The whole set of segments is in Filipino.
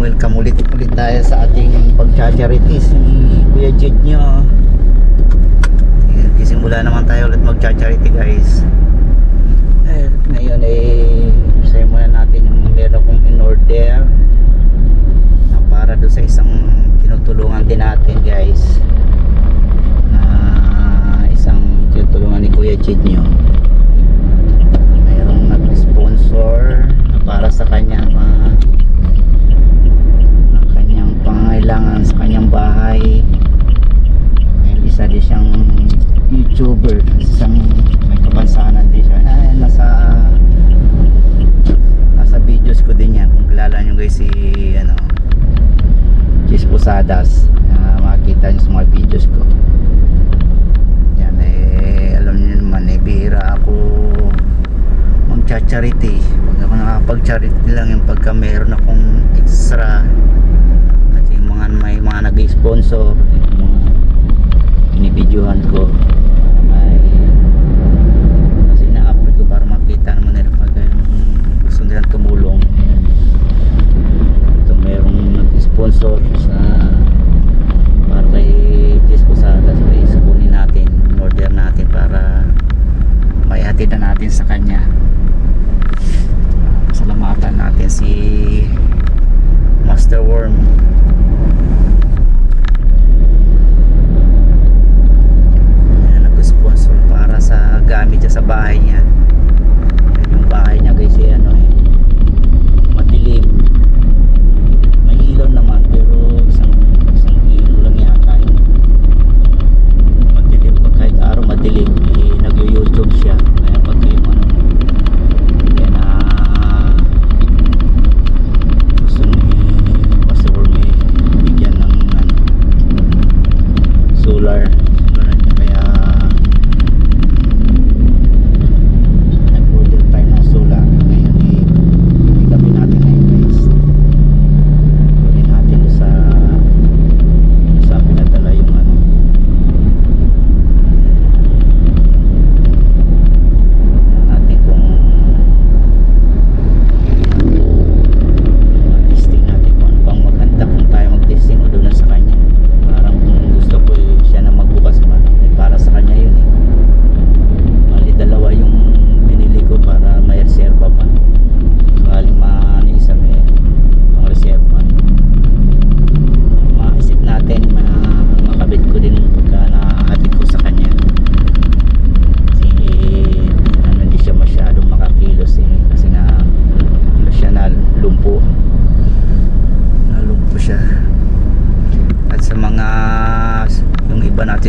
welcome ulit tayo sa ating pag-charity si Kuya Jed nyo. Simula naman tayo ulit mag-charity guys. Ngayon isayin muna natin yung meron kong in-order na para doon sa isang tinutulungan din natin guys, isang tinutulungan ni Kuya Jed nyo. Mayroong nag-sponsor na para sa kanya pangailangan sa kanyang bahay. Ngayon isa din siyang YouTuber, isang may kapansanan din siya. Nasa videos ko din yan. Kung kilala nyo guys si Chis Posadas, makikita nyo sa mga videos ko yan. Alam nyo naman bihira ako mag-charity. Pag ako nakapag-charity lang yung pagka meron akong extra, may mga nag-sponsor, binibidyohan ko, kasi na-upload ko para makita naman nila pag gusto nilang tumulong. Ito mayroong nag-sponsor para kay Jess Posadas, kaya sabunin natin, order natin para may hatid na natin sa kanya. Salamatan natin si Master Worm. Sa gamit niya sa bahay niya. Yung bahay niya guys madilim. May ilaw naman pero isang ilaw lang yata yun. Madilim pag kahit araw madilim. Nag-YouTube siya. Kaya pag yung gusto basta may bigyan ng solar.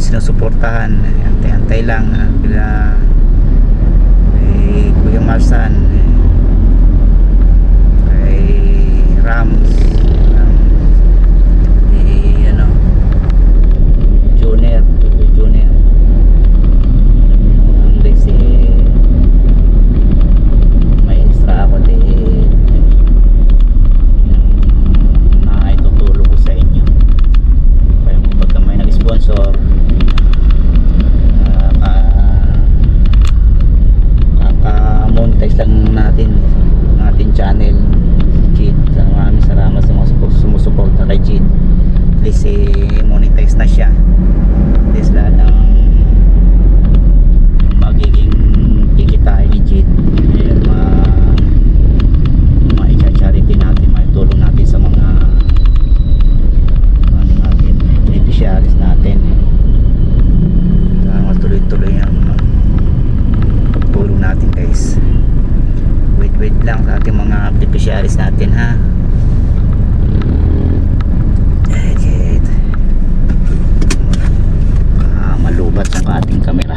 Sinusuportahan, antay-antay lang kila Kuya Marsan, kay Rams, Junior kasi may extra ako na itutulong ko sa inyo. Kaya pagka may nag-sponsor, monetize lang natin channel Jid. Maraming salamat sa mga sumusuporta kay Jid. At least monetize na siya. At least lahat ng magiging kikitain ni Jid ma-charity natin, maitulong natin sa mga beneficiaries natin. Matuloy-tuloy ang tulong natin guys. Wait lang sa ating mga beneficiaries natin ha. Malubat ang ating camera.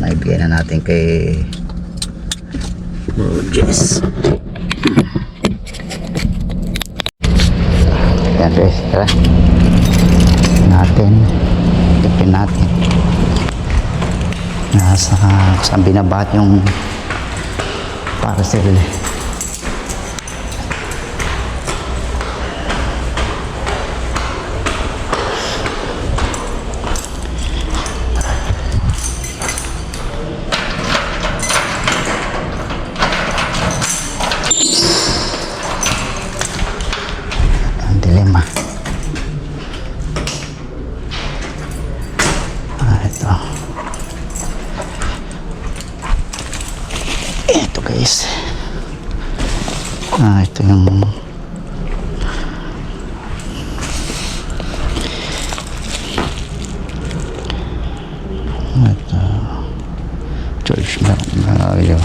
Naibigay na natin kay Bro Jess. Yan guys, tara natin, tipin natin saan binabat yung parcel. Ang dilema. Ito guys, ito yung ito George Mario.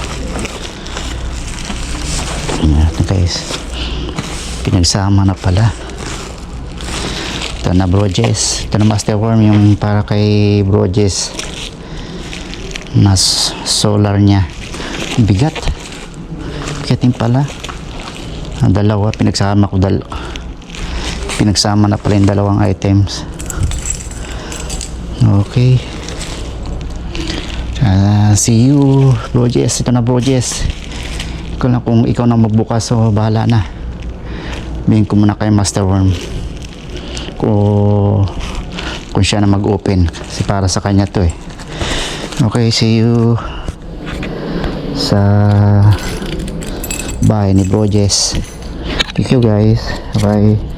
Ito guys, pinagsama na pala. Ito na Bro Jess, ito na master worm yung para kay Bro Jess na solar niya. Bigat bigatin pala ang dalawa, pinagsama ko pinagsama na pala yung dalawang items. Okay, see you Bro Jess. Ito na Bro Jess, ikaw na, kung ikaw na magbukas so bahala na. Bigyan ko muna kay master worm kung siya na mag-open kasi para sa kanya to eh. Okay, see you sa bahay ni Bro Jess. Thank you guys, bye.